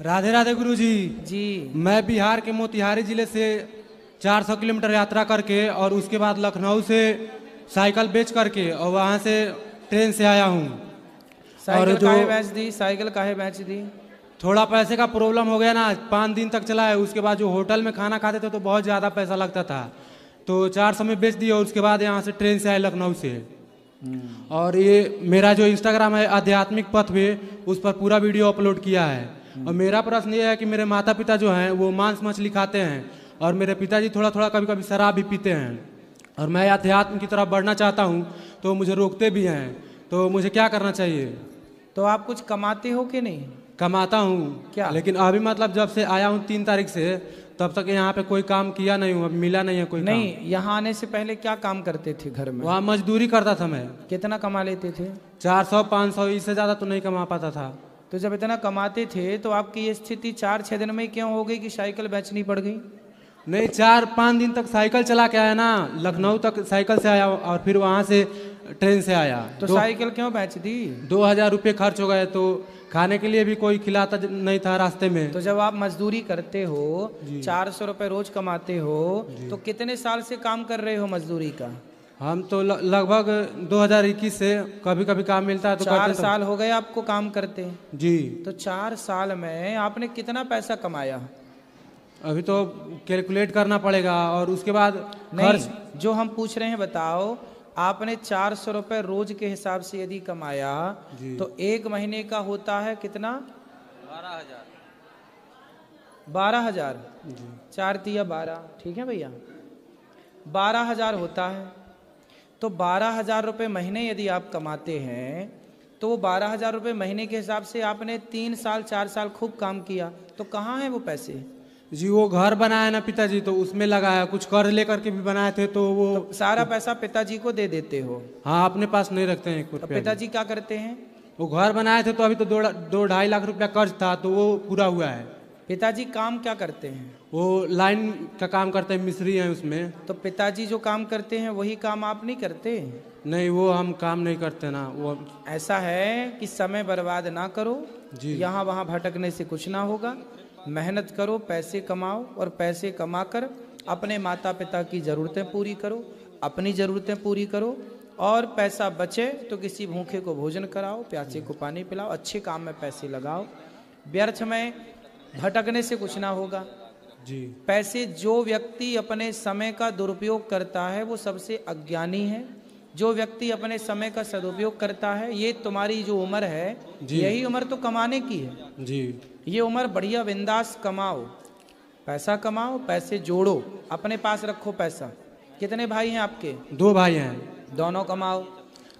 राधे राधे गुरुजी। जी। मैं बिहार के मोतिहारी जिले से 400 किलोमीटर यात्रा करके और उसके बाद लखनऊ से साइकिल बेच करके और वहाँ से ट्रेन से आया हूँ। साइकिल काहे बेच दी? साइकिल काहे बेच दी? थोड़ा पैसे का प्रॉब्लम हो गया ना, 5 दिन तक चला है। उसके बाद जो होटल में खाना खाते थे तो बहुत ज़्यादा पैसा लगता था, तो 400 में बेच दिया। और उसके बाद यहाँ से ट्रेन से आए लखनऊ से। और ये मेरा जो इंस्टाग्राम है आध्यात्मिक पथ पे, उस पर पूरा वीडियो अपलोड किया है। और मेरा प्रश्न ये है कि मेरे माता पिता जो हैं वो मांस मछली खाते हैं और मेरे पिताजी थोड़ा थोड़ा कभी कभी शराब भी पीते हैं, और मैं अध्यात्म की तरफ बढ़ना चाहता हूँ तो मुझे रोकते भी हैं, तो मुझे क्या करना चाहिए? तो आप कुछ कमाते हो कि नहीं? कमाता हूँ क्या? लेकिन अभी मतलब जब से आया हूँ 3 तारीख से तब तक यहाँ पे कोई काम किया नहीं हूँ, अभी मिला नहीं है कोई नहीं काम। यहाँ आने से पहले क्या काम करते थे घर में? वहाँ मजदूरी करता था मैं। कितना कमा लेते थे? 400-500, इससे ज़्यादा तो नहीं कमा पाता था। तो जब इतना कमाते थे तो आपकी ये स्थिति 4-6 दिन में क्यों हो गई कि साइकिल बेचनी पड़ गई? नहीं, 4-5 दिन तक साइकिल चला के आया ना, लखनऊ तक साइकिल से आया और फिर वहाँ से ट्रेन से आया। तो साइकिल क्यों बेच दी? 2000 रुपये खर्च हो गए, तो खाने के लिए भी कोई खिलाता नहीं था रास्ते में। तो जब आप मजदूरी करते हो, 400 रुपये रोज कमाते हो, तो कितने साल से काम कर रहे हो मजदूरी का? हम तो लगभग 2021 से कभी कभी काम मिलता है तो 4 साल हो गए आपको काम करते जी। तो 4 साल में आपने कितना पैसा कमाया? अभी तो कैलकुलेट करना पड़ेगा और उसके बाद नहीं, जो हम पूछ रहे हैं बताओ, आपने 400 रुपये रोज के हिसाब से यदि कमाया तो 1 महीने का होता है कितना? 12,000। 4 तिया 12, ठीक है भैया, 12,000 होता है। तो 12,000 रुपये महीने यदि आप कमाते हैं तो वो 12,000 रुपये महीने के हिसाब से आपने 3 साल 4 साल खूब काम किया, तो कहाँ है वो पैसे? जी, वो घर बनाया ना पिताजी, तो उसमें लगाया, कुछ कर्ज लेकर के भी बनाए थे, तो वो तो सारा पैसा पिताजी को दे देते हो? हाँ, अपने पास नहीं रखते हैं कुछ। पिताजी क्या करते हैं? वो घर बनाए थे तो अभी तो 2-2.5 लाख रुपया कर्ज था, तो वो पूरा हुआ है। पिताजी काम क्या करते हैं? वो लाइन का काम करते हैं, मिस्त्री हैं उसमें। तो पिताजी जो काम करते हैं वही काम आप नहीं करते? नहीं, वो हम काम नहीं करते ना। वो ऐसा है कि समय बर्बाद ना करो जी। यहाँ वहाँ भटकने से कुछ ना होगा। मेहनत करो, पैसे कमाओ और पैसे कमाकर अपने माता पिता की ज़रूरतें पूरी करो, अपनी ज़रूरतें पूरी करो, और पैसा बचे तो किसी भूखे को भोजन कराओ, प्यासे को पानी पिलाओ, अच्छे काम में पैसे लगाओ। व्यर्थ में भटकने से कुछ ना होगा जी। पैसे, जो व्यक्ति अपने समय का दुरुपयोग करता है वो सबसे अज्ञानी है। जो व्यक्ति अपने समय का सदुपयोग करता है, ये तुम्हारी जो उम्र है यही उम्र तो कमाने की है जी। ये उम्र बढ़िया बिंदास कमाओ, पैसा कमाओ, पैसे जोड़ो, अपने पास रखो पैसा। कितने भाई हैं आपके? 2 भाई हैं। दोनों कमाओ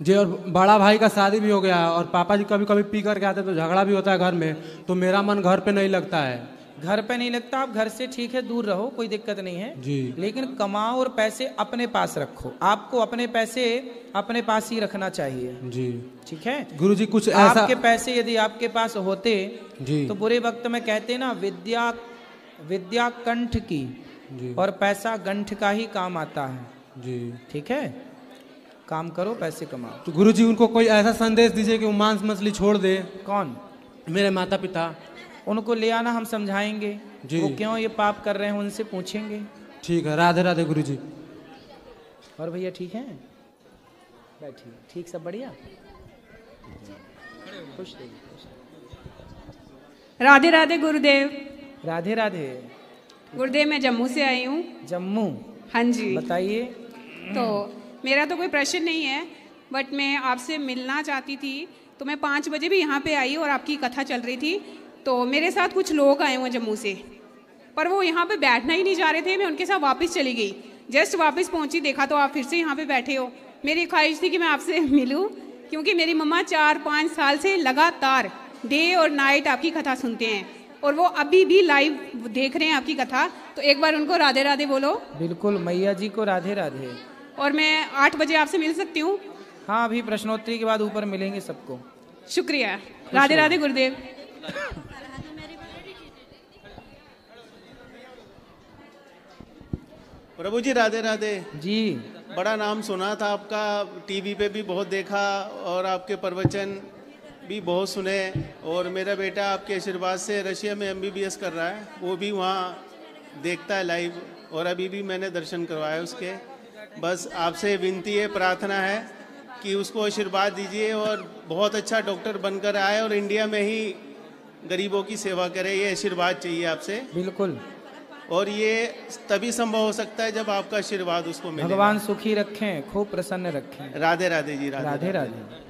जी। और बड़ा भाई का शादी भी हो गया और पापा जी कभी कभी पी करके आते तो झगड़ा भी होता है घर में, तो मेरा मन घर पे नहीं लगता है। घर पे नहीं लगता? आप घर से ठीक है दूर रहो, कोई दिक्कत नहीं है जी। लेकिन कमाओ और पैसे अपने पास रखो। आपको अपने पैसे अपने पास ही रखना चाहिए जी, ठीक है गुरुजी? कुछ ऐसा आपके पैसे यदि आपके पास होते जी तो बुरे वक्त में कहते ना, विद्या कंठ की जी, और पैसा गंठ का ही काम आता है जी, ठीक है? काम करो, पैसे कमाओ। तो गुरुजी उनको कोई ऐसा संदेश दीजिए कि वो मांस मछली छोड़ दे। कौन? मेरे माता पिता। उनको ले आना, हम समझाएंगे जी। वो क्यों ये पाप कर रहे हैं उनसे पूछेंगे। ठीक है, राधे राधे गुरुजी। और भैया ठीक है? बैठिए, ठीक, सब बढ़िया, खुश रहिए। राधे राधे गुरुदेव। राधे राधे गुरुदेव, मैं जम्मू से आई हूँ। जम्मू? हाँ जी। बताइए। तो मेरा तो कोई प्रश्न नहीं है, बट मैं आपसे मिलना चाहती थी। तो मैं 5 बजे भी यहाँ पे आई और आपकी कथा चल रही थी, तो मेरे साथ कुछ लोग आए हुए जम्मू से, पर वो यहाँ पे बैठना ही नहीं चाह रहे थे। मैं उनके साथ वापस चली गई। जस्ट वापस पहुँची, देखा तो आप फिर से यहाँ पे बैठे हो। मेरी ख्वाहिश थी कि मैं आपसे मिलूँ, क्योंकि मेरी मम्मा 4-5 साल से लगातार डे और नाइट आपकी कथा सुनते हैं और वो अभी भी लाइव देख रहे हैं आपकी कथा। तो एक बार उनको राधे राधे बोलो। बिल्कुल, मैया जी को राधे राधे। और मैं 8 बजे आपसे मिल सकती हूँ? हाँ, अभी प्रश्नोत्तरी के बाद ऊपर मिलेंगे सबको। शुक्रिया। राधे राधे गुरुदेव। प्रभु जी राधे राधे जी। बड़ा नाम सुना था आपका, टीवी पे भी बहुत देखा और आपके प्रवचन भी बहुत सुने और मेरा बेटा आपके आशीर्वाद से रशिया में MBBS कर रहा है, वो भी वहाँ देखता है लाइव और अभी भी मैंने दर्शन करवाए उसके। बस आपसे विनती है, प्रार्थना है कि उसको आशीर्वाद दीजिए और बहुत अच्छा डॉक्टर बनकर आए और इंडिया में ही गरीबों की सेवा करे, ये आशीर्वाद चाहिए आपसे। बिल्कुल। और ये तभी संभव हो सकता है जब आपका आशीर्वाद उसको मिले। भगवान सुखी रखें, खूब प्रसन्न रखें। राधे राधे जी। राधे राधे।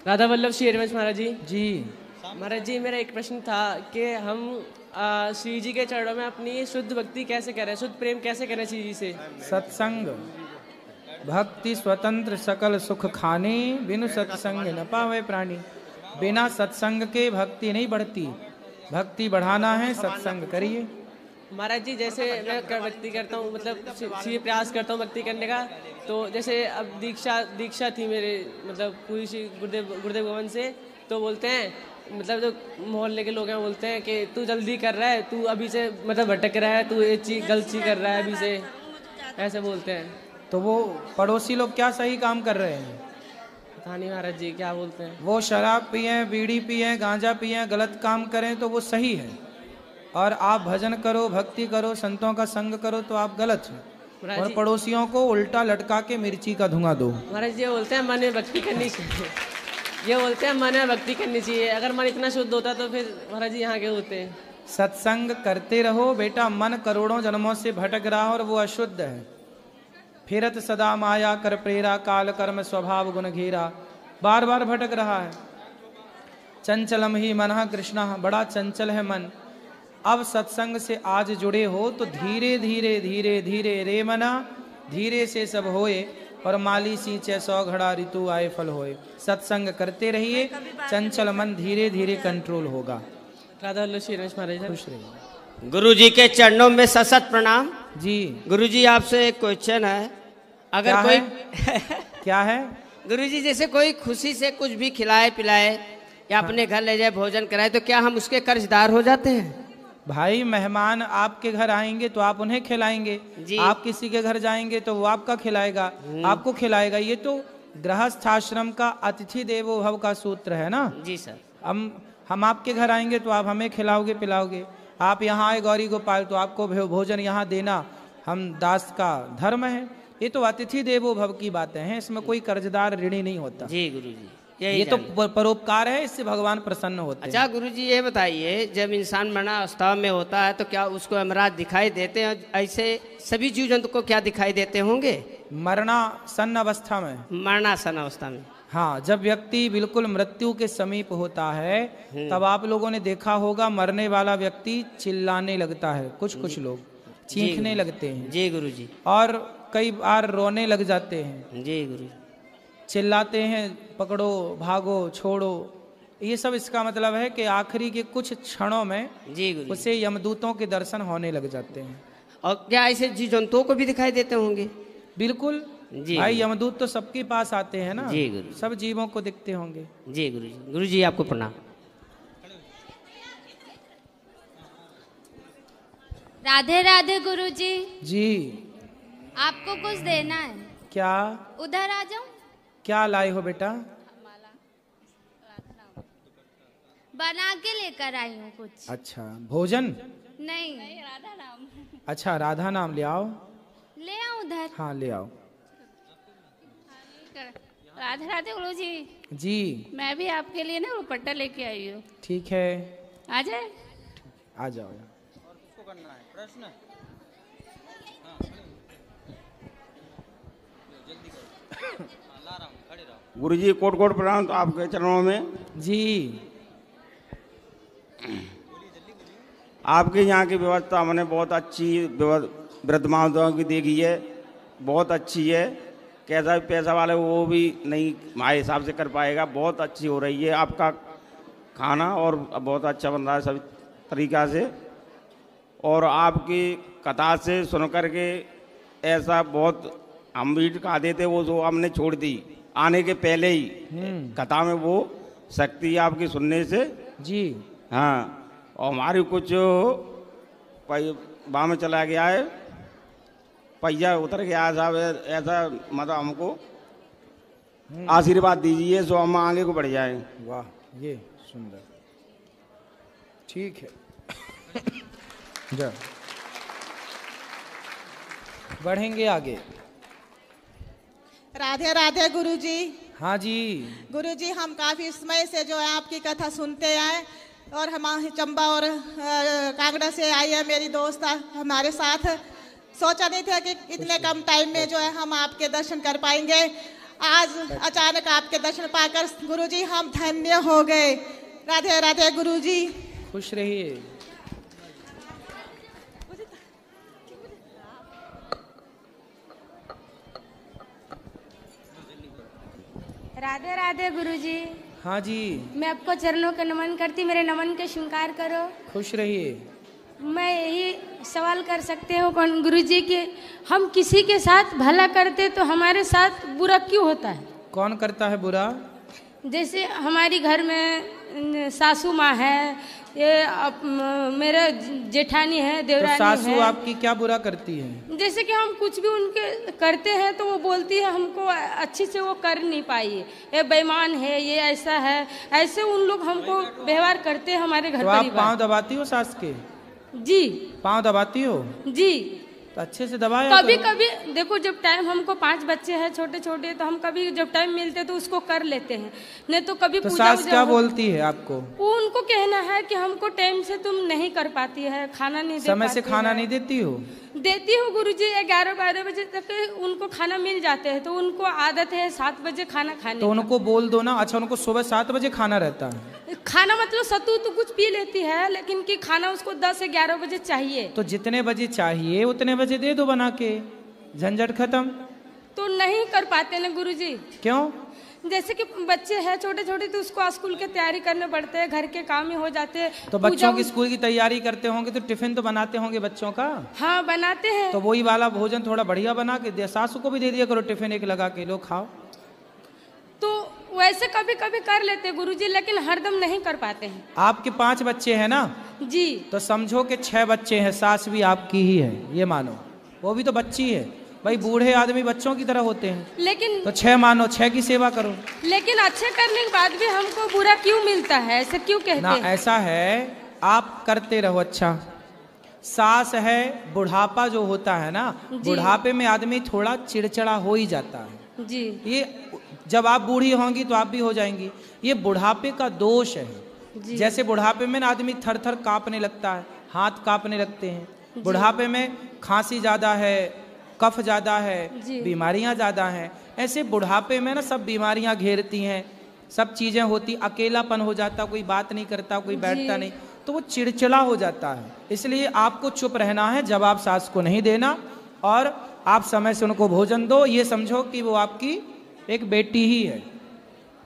राधा वल्लभ श्री हरिवंश महाराज जी। जी महाराज जी, मेरा एक प्रश्न था कि हम श्री जी के चरणों में अपनी शुद्ध भक्ति कैसे करें, शुद्ध प्रेम कैसे करें श्री जी से? सत्संग भक्ति स्वतंत्र सकल सुख खाने, बिनु सत्संग न पावे प्राणी। बिना सत्संग के भक्ति नहीं बढ़ती, भक्ति बढ़ाना है सत्संग करिए। महाराज जी, जैसे मैं भक्ति करता हूँ, मतलब श्री प्रयास करता हूँ भक्ति करने का, तो जैसे अब दीक्षा थी मेरे, मतलब पूरी श्री गुरुदेव भवन से, तो बोलते हैं, मतलब जो मोहल्ले के लोग हैं बोलते हैं कि तू जल्दी कर रहा है, तू अभी से मतलब भटक रहा है, तू ये चीज गलत चीज कर रहा है अभी से, ऐसे बोलते हैं। तो वो पड़ोसी लोग क्या सही काम कर रहे हैं? पता नहीं महाराज जी क्या बोलते हैं। वो शराब पिए, बीड़ी पिए, गांजा पिए, गलत काम करें तो वो सही है, और आप भजन करो, भक्ति करो, संतों का संग करो तो आप गलत हैं। और पड़ोसियों को उल्टा लटका के मिर्ची का धुआं दो। महाराज जी बोलते हैं मन में भक्ति करनी चाहिए, ये बोलते हैं मन में भक्ति करनी चाहिए। अगर मन इतना शुद्ध होता तो फिर महाराज जी यहाँ के होते हैं। सत्संग करते रहो बेटा, मन करोड़ों जन्मों से भटक रहा और वो अशुद्ध है। फिरत सदा माया कर प्रेरा, काल कर्म स्वभाव गुण घेरा, बार बार भटक रहा है। चंचलम ही मन कृष्णा, बड़ा चंचल है मन। अब सत्संग से आज जुड़े हो तो धीरे धीरे धीरे धीरे रे मना, धीरे से सब होए, और माली सींचे 100 घड़ा, ऋतु आए फल होए। सत्संग करते रहिए, चंचल मन धीरे धीरे कंट्रोल होगा। राधा वल्लभ श्री हरिवंश महाराज जी। खुश रहिए। गुरु जी के चरणों में सशत प्रणाम। जी गुरु जी, आपसे एक क्वेश्चन है। अगर क्या कोई है? क्या है? गुरु जी, जैसे कोई खुशी से कुछ भी खिलाए पिलाए या अपने घर ले जाए भोजन कराए, तो क्या हम उसके कर्जदार हो जाते हैं? भाई, मेहमान आपके घर आएंगे तो आप उन्हें खिलाएंगे, आप किसी के घर जाएंगे तो वो आपका खिलाएगा, आपको खिलाएगा। ये तो गृहस्थ आश्रम का अतिथि देवो भव का सूत्र है ना। जी सर। हम आपके घर आएंगे तो आप हमें खिलाओगे पिलाओगे। आप यहाँ आए गौरी गोपाल तो आपको भोजन यहाँ देना हम दास का धर्म है। ये तो अतिथि देवो भव की बातें हैं, इसमें कोई कर्जदार ऋणी नहीं होता। जी गुरु जी, ये तो परोपकार है, इससे भगवान प्रसन्न होते हैं। अच्छा गुरु जी, ये बताइए, जब इंसान मरणावस्था में होता है तो क्या उसको अमराज दिखाई देते हैं? ऐसे सभी जीव जंतु को क्या दिखाई देते होंगे मरणासन अवस्था में? मरणासन अवस्था में, हाँ, जब व्यक्ति बिल्कुल मृत्यु के समीप होता है तब आप लोगों ने देखा होगा मरने वाला व्यक्ति चिल्लाने लगता है, कुछ लोग चीखने लगते हैं। जी गुरु जी। और कई बार रोने लग जाते हैं। जी गुरु जी। चिल्लाते हैं, पकड़ो, भागो, छोड़ो। ये सब इसका मतलब है कि आखिरी के कुछ क्षणों में जी गुरु उसे यमदूतों के दर्शन होने लग जाते हैं। और क्या ऐसे जीव जंतुओं को भी दिखाई देते होंगे? बिल्कुल जी भाई, यमदूत तो सबके पास आते हैं ना। जी गुरु। सब जीवों को दिखते होंगे। जी गुरु जी। गुरु जी, आपको प्रणाम। राधे राधे गुरु जी। जी, आपको कुछ देना है क्या? उधर आ जाऊं? क्या लाए हो बेटा? बना के लेकर आई हूँ कुछ। अच्छा, भोजन? नहीं, राधा नाम। अच्छा, राधा नाम ले आओ। ले आओ उधर? हाँ, ले आओ। राधे राधे गुरु जी। जी, मैं भी आपके लिए ना दुपट्टा लेके आई हूँ। ठीक है, आ जाए? आ जाओ। गुरु जी, कोट कोट प्रणाम आपके चरणों में। जी, आपके यहाँ की व्यवस्था मैंने बहुत अच्छी वृद्ध माताओं की देखी है, बहुत अच्छी है। कैसा भी पैसा वाले वो भी नहीं हमारे हिसाब से कर पाएगा, बहुत अच्छी हो रही है आपका खाना, और बहुत अच्छा बन रहा है सभी तरीक़ा से। और आपकी कथा से सुन करके ऐसा बहुत हम भी खाते थे, वो जो हमने छोड़ दी आने के पहले ही। कथा में वो शक्ति आपकी सुनने से। जी हाँ, और हमारी कुछ बाह में चला गया है, पहिया उतर गया साहब, ऐसा मतलब हमको आशीर्वाद दीजिए सो हम आगे को बढ़ जाए। वाह, ये सुंदर, ठीक है। जा बढ़ेंगे आगे। राधे राधे गुरुजी। हाँ जी गुरुजी, हम काफी समय से जो है आपकी कथा सुनते आए और हम चंबा और कांगड़ा से आई है मेरी दोस्त हमारे साथ। सोचा नहीं था कि इतने कम टाइम में जो है हम आपके दर्शन कर पाएंगे। आज अचानक आपके दर्शन पाकर गुरुजी हम धन्य हो गए। राधे राधे गुरुजी। खुश रहिए। राधे राधे गुरुजी। हाँ जी, मैं आपको चरणों का नमन करती, मेरे नमन के स्वीकार करो। खुश रहिए। मैं यही सवाल कर सकते हो कौन गुरुजी के, हम किसी के साथ भला करते तो हमारे साथ बुरा क्यों होता है? कौन करता है बुरा? जैसे हमारी घर में सासू माँ है, ये मेरे जेठानी है, तो देवरानी सासू है। आपकी क्या बुरा करती है? जैसे कि हम कुछ भी उनके करते हैं तो वो बोलती है हमको अच्छी से वो कर नहीं पाई है, ये बेईमान है, ये ऐसा है, ऐसे उन लोग हमको व्यवहार करते हैं हमारे घर तो आप परिवार। पाँव दबाती हो सास के? जी। पाँव दबाती हो? जी। तो अच्छे से दबाया कभी करो। कभी देखो, जब टाइम, हमको 5 बच्चे हैं छोटे छोटे, तो हम कभी जब टाइम मिलते तो उसको कर लेते हैं, नहीं तो कभी तो पूजा सास क्या बोलती है आपको? वो उनको कहना है कि हमको टाइम से तुम नहीं कर पाती है, खाना नहीं दे समय से पाती खाना है। नहीं देती हो? देती हूँ गुरुजी, 11-12 बजे तक उनको खाना मिल जाते हैं, तो उनको आदत है 7 बजे खाना खाने तो उनको बोल दो ना। अच्छा, उनको सुबह 7 बजे खाना रहता है? खाना मतलब सत्तू तो कुछ पी लेती है, लेकिन कि खाना उसको 10 से 11 बजे चाहिए। तो जितने बजे चाहिए उतने बजे दे दो बना के, झंझट खत्म। तो नहीं कर पाते ना गुरुजी। क्यों? जैसे कि बच्चे हैं छोटे छोटे, तो उसको स्कूल की तैयारी करने पड़ते हैं, घर के काम ही हो जाते हैं। तो बच्चों की स्कूल की तैयारी करते होंगे तो टिफिन तो बनाते होंगे बच्चों का? हाँ बनाते हैं। तो वही वाला भोजन थोड़ा बढ़िया बना के दे, सासू को भी दे दिया करो टिफिन एक लगा के, लो खाओ। तो वैसे कभी कभी कर लेते हैं गुरुजी, लेकिन हरदम नहीं कर पाते हैं। आपके 5 बच्चे हैं ना? जी। तो समझो कि 6 बच्चे हैं, सास भी आपकी ही है, ये मानो। वो भी तो बच्ची है भाई, बूढ़े आदमी बच्चों की तरह होते हैं। लेकिन तो 6 मानो, 6 की सेवा करो। लेकिन अच्छे करने के बाद भी हमको बुरा क्यों मिलता है, ऐसे क्यों कहते ना? हैं? ऐसा है, आप करते रहो। अच्छा, सास है, बुढ़ापा जो होता है ना, बुढ़ापे में आदमी थोड़ा चिड़चिड़ा हो ही जाता है। जी। ये जब आप बूढ़ी होंगी तो आप भी हो जाएंगी, ये बुढ़ापे का दोष है। जैसे बुढ़ापे में ना आदमी थर थर कांपने लगता है, हाथ कांपने लगते हैं। बुढ़ापे में खांसी ज्यादा है, कफ ज्यादा है, बीमारियां ज्यादा हैं। ऐसे बुढ़ापे में ना सब बीमारियां घेरती हैं, सब चीजें होती, अकेलापन हो जाता, कोई बात नहीं करता, कोई बैठता नहीं, तो वो चिड़चिड़ा हो जाता है। इसलिए आपको चुप रहना है, जवाब सास को नहीं देना, और आप समय से उनको भोजन दो। ये समझो कि वो आपकी एक बेटी ही है।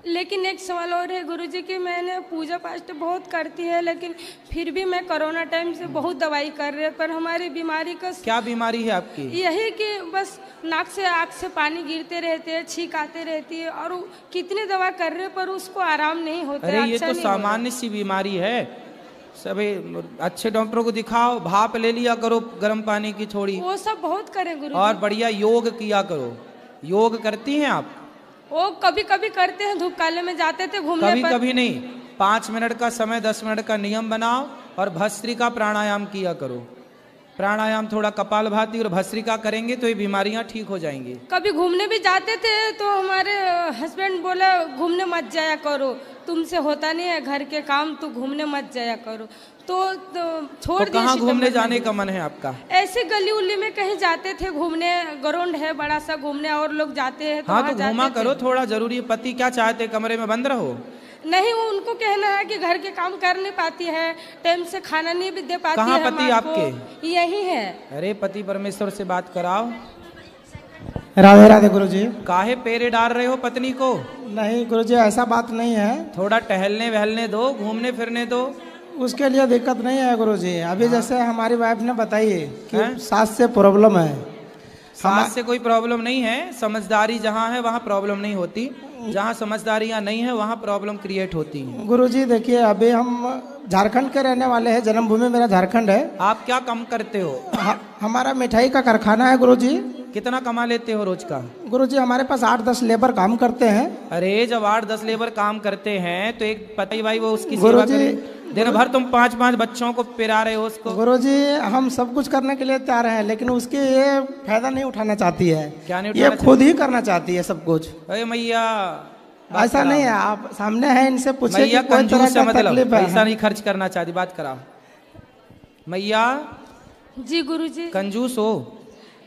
लेकिन एक सवाल और है गुरुजी कि मैंने पूजा पाठ बहुत करती है, लेकिन फिर भी मैं कोरोना टाइम से बहुत दवाई कर रही है, पर हमारी बीमारी का क्या बीमारी है आपकी? यही कि बस नाक से आँख से पानी गिरते रहते हैं, छींक आते रहती है, और कितनी दवा कर रहे पर उसको आराम नहीं होता। अरे ये तो सामान्य सी बीमारी है, सभी अच्छे डॉक्टरों को दिखाओ, भाप ले लिया करो गर्म पानी की थोड़ी, वो सब बहुत करें गुरु, और बढ़िया योग किया करो। योग करती हैं आप? वो कभी कभी करते हैं, धूप काले में जाते थे घूमने कभी पर। कभी नहीं, 5 मिनट का समय, 10 मिनट का नियम बनाओ, और भस्त्रिका प्राणायाम किया करो। प्राणायाम थोड़ा कपालभाति और भस्त्रिका करेंगे तो ये बीमारियां ठीक हो जाएंगी। कभी घूमने भी जाते थे तो हमारे हस्बैंड बोला घूमने मत जाया करो, तुमसे होता नहीं है घर के काम, तो घूमने मत जाया करो, तो छोड़ दिए। कहाँ घूमने जाने का मन है आपका? ऐसे गली उली में कहीं जाते थे घूमने, ग्राउंड है बड़ा सा घूमने, और लोग जाते हैं तो हाँ, तो घूमा करो थोड़ा, जरूरी। पति क्या चाहते, कमरे में बंद रहो? नहीं, वो उनको कहना है कि घर के काम कर नहीं पाती है, टाइम से खाना नहीं भी दे पाती है। कहाँ पति आपके? यही है। अरे पति परमेश्वर से बात कराओ। राधे राधे गुरुजी। काहे पेरे डाल रहे हो पत्नी को? नहीं गुरुजी, ऐसा बात नहीं है। थोड़ा टहलने वहलने दो, घूमने फिरने दो। उसके लिए दिक्कत नहीं है गुरुजी। अभी जैसे हमारी वाइफ ने बताई कि सास से प्रॉब्लम है। सास से कोई प्रॉब्लम नहीं है, समझदारी जहाँ है वहाँ प्रॉब्लम नहीं होती, जहाँ समझदारियाँ नहीं है वहाँ प्रॉब्लम क्रिएट होती है। गुरुजी देखिए, अभी हम झारखंड के रहने वाले हैं, जन्मभूमि मेरा झारखंड है। आप क्या काम करते हो? हमारा मिठाई का कारखाना है गुरुजी। कितना कमा लेते हो रोज का? गुरुजी हमारे पास 8-10 लेबर काम करते हैं। अरे जब 8-10 लेबर काम करते हैं तो एक पति भाई वो उसकी सेवा करे। दिन भर तुम 5-5 बच्चों को पिला रहे हो उसको। गुरुजी हम सब कुछ करने के लिए तैयार हैं, लेकिन उसके ये फायदा नहीं उठाना चाहती है। क्या नहीं उठाना? ये खुद ही करना चाहती है सब कुछ। अरे मैया ऐसा नहीं है, आप सामने है, इनसे पूछिए कि कोई तरह का तकलीफ है। पैसा नहीं खर्च करना चाहती, बात कराओ। मैया जी गुरुजी। कंजूस हो?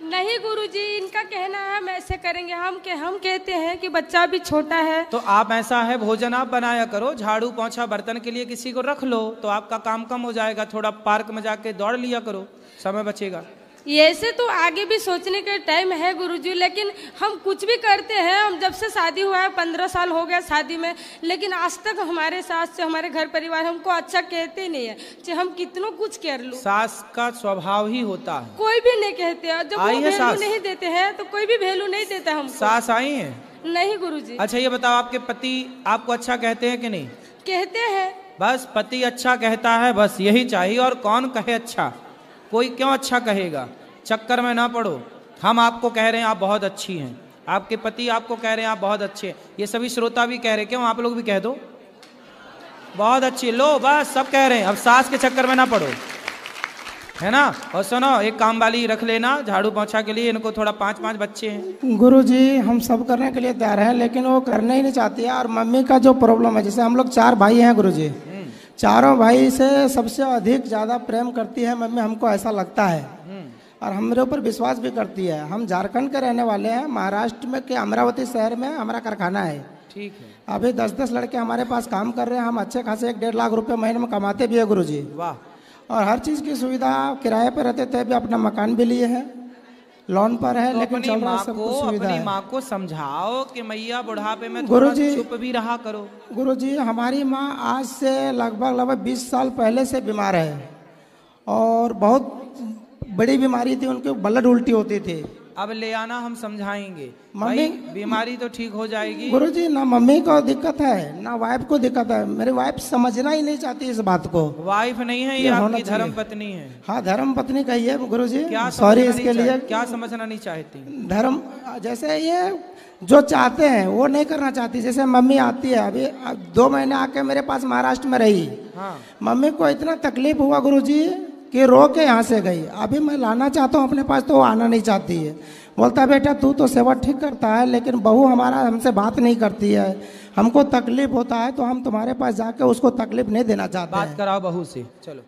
नहीं गुरुजी, इनका कहना है हम ऐसे करेंगे। हम कहते हैं कि बच्चा भी छोटा है। तो आप ऐसा है, भोजन आप बनाया करो, झाड़ू पोंछा बर्तन के लिए किसी को रख लो तो आपका काम कम हो जाएगा। थोड़ा पार्क में जाके दौड़ लिया करो, समय बचेगा। ऐसे तो आगे भी सोचने का टाइम है गुरुजी, लेकिन हम कुछ भी करते हैं। हम जब से शादी हुआ है 15 साल हो गया शादी में, लेकिन आज तक हमारे सास से हमारे घर परिवार हमको अच्छा कहते नहीं है, चाहे हम कितना कुछ कर लो। सास का स्वभाव ही होता है, कोई भी नहीं कहते। जब वो वैल्यू नहीं देते हैं तो कोई भी वैल्यू नहीं देता हमको। सास आई है? नहीं गुरुजी। अच्छा ये बताओ, आपके पति आपको अच्छा कहते हैं कि नहीं? कहते हैं। बस पति अच्छा कहता है, बस यही चाहिए। और कौन कहे अच्छा? कोई क्यों अच्छा कहेगा? चक्कर में ना पड़ो। हम आपको कह रहे हैं आप बहुत अच्छी हैं, आपके पति आपको कह रहे हैं आप बहुत अच्छे हैं, ये सभी श्रोता भी कह रहे हैं, क्यों आप लोग भी कह दो बहुत अच्छी। लो बस सब कह रहे हैं, अब सास के चक्कर में ना पड़ो, है ना। और सुनो, एक काम वाली रख लेना झाड़ू पोंछा के लिए, इनको थोड़ा 5-5 बच्चे हैं। गुरुजी हम सब करने के लिए तैयार हैं, लेकिन वो करने ही नहीं चाहती है। और मम्मी का जो प्रॉब्लम है, जैसे हम लोग 4 भाई हैं गुरुजी, चारों भाई से सबसे अधिक ज्यादा प्रेम करती है मम्मी, हमको ऐसा लगता है। और हमारे ऊपर विश्वास भी करती है। हम झारखंड के रहने वाले हैं, महाराष्ट्र में के अमरावती शहर में हमारा कारखाना है। ठीक है। अभी 10-10 लड़के हमारे पास काम कर रहे हैं। हम अच्छे खासे 1-1.5 लाख रुपए महीने में कमाते भी है गुरुजी। वाह। और हर चीज की सुविधा, किराए पर रहते थे, भी अपना मकान भी लिए हैं, लोन पर है, तो लेकिन चल रहा है, सब कुछ सुविधा है। अपनी माँ को समझाओ कि मैया बुढ़ापे में थोड़ा चुप भी रहा करो। गुरुजी हमारी माँ आज से लगभग 20 साल पहले से बीमार है, और बहुत बड़ी बीमारी थी, उनके ब्लड उल्टी होती थी। अब ले आना, हम समझाएंगे। मम्मी बीमारी तो ठीक हो जाएगी। गुरुजी ना मम्मी को दिक्कत है ना वाइफ को दिक्कत है। मेरी वाइफ समझना ही नहीं चाहती इस बात को। वाइफ नहीं है, ये आपकी धर्म पत्नी है। हाँ धर्म पत्नी कही है गुरुजी। क्या सॉरी इसके लिए। क्या समझना नहीं चाहती? धर्म जैसे ये जो चाहते हैं वो नहीं करना चाहती। जैसे मम्मी आती है, अभी 2 महीने आके मेरे पास महाराष्ट्र में रही। हाँ। मम्मी को इतना तकलीफ हुआ गुरुजी कि रो के यहाँ से गई। अभी मैं लाना चाहता हूँ अपने पास तो वो आना नहीं चाहती है। बोलता बेटा तू तो सेवा ठीक करता है, लेकिन बहू हमारा हमसे बात नहीं करती है, हमको तकलीफ होता है, तो हम तुम्हारे पास जाके उसको तकलीफ नहीं देना चाहते। बात कराओ बहू से। चलो।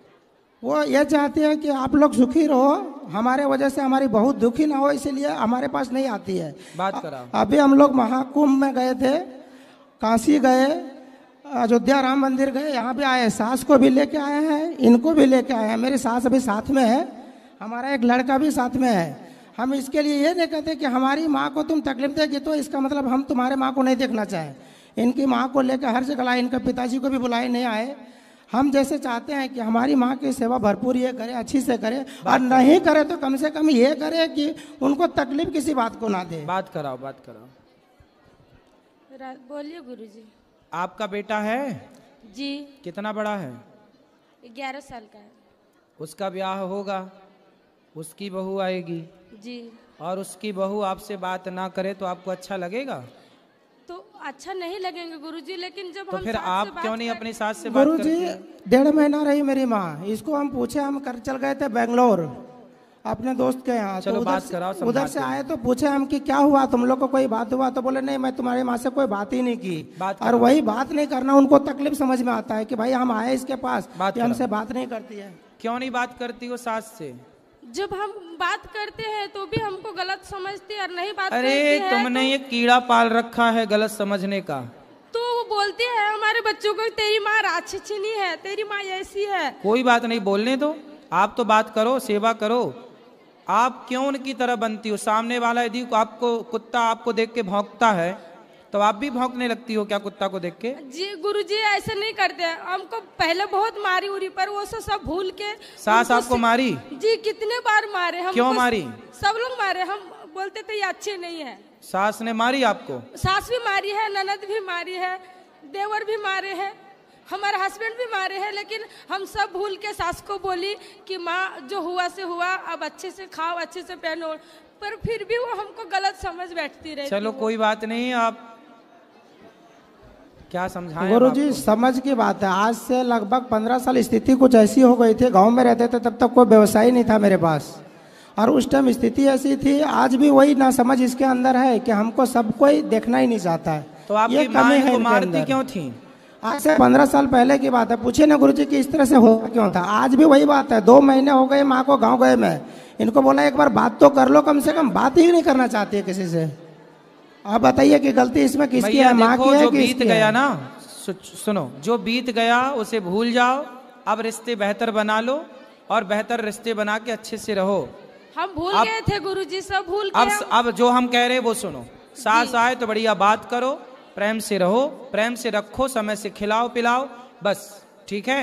वो ये चाहती है कि आप लोग सुखी रहो, हमारे वजह से हमारी बहू दुखी ना हो, इसीलिए हमारे पास नहीं आती है। बात कराओ। अभी हम लोग महाकुंभ में गए थे, काशी गए, अयोध्या राम मंदिर गए, यहाँ भी आए, सास को भी लेके आए हैं, इनको भी लेके आए हैं। मेरी सास अभी साथ में है, हमारा एक लड़का भी साथ में है। हम इसके लिए ये नहीं कहते कि हमारी माँ को तुम तकलीफ देगी तो इसका मतलब हम तुम्हारे माँ को नहीं देखना चाहें। इनकी माँ को लेकर हर जगह आए, इनके पिताजी को भी बुलाए नहीं आए। हम जैसे चाहते हैं कि हमारी माँ की सेवा भरपूर ये करे, अच्छी से करे, और नहीं करे तो कम से कम ये करे कि उनको तकलीफ किसी बात को ना दे। बात कराओ, बात कराओ। बोलिए गुरुजी। आपका बेटा है? जी। कितना बड़ा है? 11 साल का है। उसका ब्याह होगा, उसकी बहू आएगी जी, और उसकी बहू आपसे बात ना करे तो आपको अच्छा लगेगा? तो अच्छा नहीं लगेंगे गुरुजी, लेकिन जब तो हम फिर आप क्यों नहीं अपनी सास से बात करते? गुरुजी 1.5 महीना रही मेरी माँ, इसको हम पूछे, हम कर चल गए थे बेंगलोर अपने दोस्त के यहाँ। चलो तो बात कराओ। उधर से आए तो पूछे हम कि क्या हुआ, तुम लोग को कोई बात हुआ? तो बोले नहीं, मैं तुम्हारी माँ से कोई बात ही नहीं की। और वही बात नहीं करना उनको तकलीफ समझ में आता है कि भाई हम आए इसके पास, हमसे बात नहीं करती है। क्यों नहीं बात करती हो सास से? जब हम बात करते हैं तो भी हमको गलत समझती है, और नहीं बात अरे करती है तुमने ये कीड़ा पाल रखा है गलत समझने का। तो वो बोलती है हमारे बच्चों को, तेरी माँ राक्षसिनी है, तेरी माँ ऐसी है। कोई बात नहीं, बोलने दो। आप तो बात करो, सेवा करो। आप क्यों उनकी तरह बनती हो? सामने वाला यदि आपको कुत्ता आपको देख के भौंकता है तो आप भी भौंकने लगती हो क्या कुत्ता को देख के? जी गुरुजी ऐसे नहीं करते। हमको पहले बहुत मारी उरी, पर वो सब भूल के। सास आपको मारी? जी कितने बार मारे हम। क्यों मारी? सब लोग मारे, हम बोलते थे ये अच्छे नहीं है। सास ने मारी आपको? सास भी मारी है, ननद भी मारी है, देवर भी मारे हैं, हमारे हस्बैंड भी मारे हैं, लेकिन हम सब भूल के सास को बोली कि माँ जो हुआ से हुआ, अब अच्छे से खाओ, अच्छे से पहनो, पर फिर भी वो हमको गलत समझ बैठती रही। चलो कोई बात नहीं, आप क्या समझाएं? गुरुजी समझ की बात है, आज से लगभग 15 साल स्थिति कुछ ऐसी हो गई थी। गांव में रहते थे तब तक कोई व्यवसाय नहीं था मेरे पास, और उस टाइम स्थिति ऐसी थी। आज भी वही ना समझ इसके अंदर है कि हमको सब कोई देखना ही नहीं चाहता है। तो आपकी माँ इनको मारती क्यों थी? आज से 15 साल पहले की बात है। पूछिए ना गुरुजी कि इस तरह से हो क्यों था। आज भी वही बात है। 2 महीने हो गए माँ को गाँव गए, मैं इनको बोला एक बार बात तो कर लो, कम से कम बात ही नहीं करना चाहती है किसी से। आप बताइए कि गलती इसमें किसकी है, माँ की है जो कि बीत इसकी गया है? ना, सुनो, जो बीत गया उसे भूल जाओ। अब रिश्ते बेहतर बना लो और बेहतर रिश्ते बना के अच्छे से रहो। हम भूल गए थे गुरुजी, सब भूल गए। अब जो हम कह रहे हैं वो सुनो। सास आए तो बढ़िया बात करो, प्रेम से रहो, प्रेम से रखो, समय से खिलाओ पिलाओ, बस। ठीक है?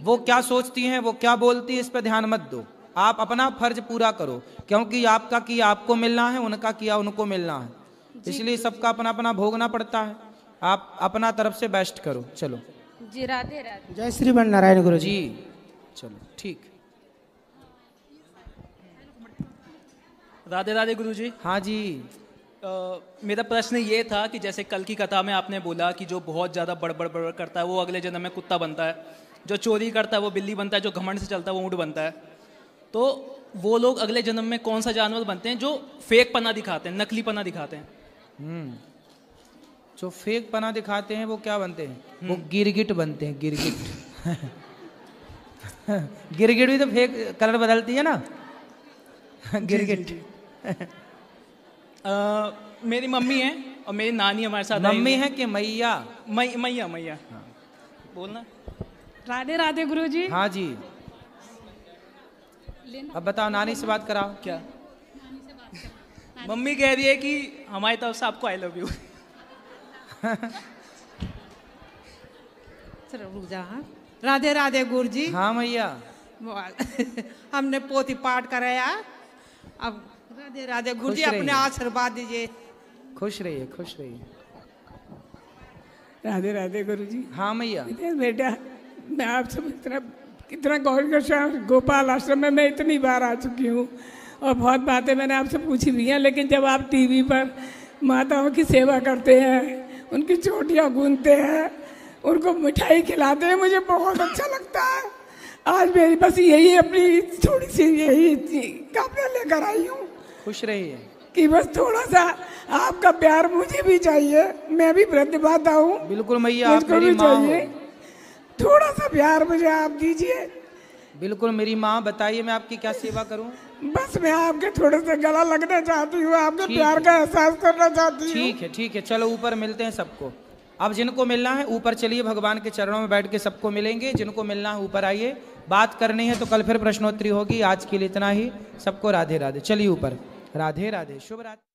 वो क्या सोचती हैं, वो क्या बोलती है, इस पर ध्यान मत दो। आप अपना फर्ज पूरा करो, क्योंकि आपका किया आपको मिलना है, उनका किया उनको मिलना है, इसलिए सबका अपना अपना भोगना पड़ता है। आप अपना तरफ से बेस्ट करो। चलो जी, राधे राधे। जय श्री नारायण गुरु जी। चलो ठीक। राधे राधे गुरुजी। हाँ जी। मेरा प्रश्न ये था कि जैसे कल की कथा में आपने बोला कि जो बहुत ज़्यादा बड़बड़ बड़बड़ करता है वो अगले जन्म में कुत्ता बनता है, जो चोरी करता है वो बिल्ली बनता है, जो घमंड से चलता है वो ऊँट बनता है। तो वो लोग अगले जन्म में कौन सा जानवर बनते हैं जो फेक पना दिखाते हैं, नकली पना दिखाते हैं? जो फेक पना दिखाते हैं वो क्या बनते हैं? वो गिरगिट बनते हैं, गिरगिट। गिरगिट भी तो फेक कलर बदलती है ना, गिरगिट। मेरी मम्मी है और मेरी नानी हमारे साथ। मम्मी है कि मैया? मैया मैया। हाँ। बोलना। राधे राधे गुरुजी। हाँ जी। अब बताओ, नानी से बात कराओ। क्या? मम्मी कह रही है कि हमारी तरफ से आपको I love you. Radhe Radhe गुरुजी। हाँ मैया। हमने पोथी पाठ कराया, अब राधे राधे गुरुजी अपने आशीर्वाद दीजिए। खुश रहिए, खुश रहिए। राधे राधे गुरुजी। हाँ मैया। बेटा, मैं आपसे कितना गौर कर, गोपाल आश्रम में मैं इतनी बार आ चुकी हूँ और बहुत बातें मैंने आपसे पूछी भी हैं, लेकिन जब आप टीवी पर माताओं की सेवा करते हैं, उनकी चोटियाँ गूंथते हैं, उनको मिठाई खिलाते हैं, मुझे बहुत अच्छा लगता है। आज मेरी बस यही अपनी थोड़ी सी यही कामना लेकर आई हूँ। खुश रहिए कि बस थोड़ा सा आपका प्यार मुझे भी चाहिए, मैं भी वृद्ध माता हूँ। बिल्कुल मैया, आप मेरी माँ हो। थोड़ा सा प्यार मुझे आप दीजिए। बिल्कुल मेरी माँ, बताइए मैं आपकी क्या सेवा करूँ? बस मैं आपके थोड़े से गला लगना चाहती हूँ, आपके प्यार का एहसास करना चाहती हूँ। ठीक है, ठीक है, चलो ऊपर मिलते हैं सबको। अब जिनको मिलना है ऊपर चलिए, भगवान के चरणों में बैठ के सबको मिलेंगे। जिनको मिलना है ऊपर आइए, बात करनी है तो कल फिर प्रश्नोत्तरी होगी। आज के लिए इतना ही, सबको राधे राधे। चलिए ऊपर। राधे राधे, शुभ रात्रि।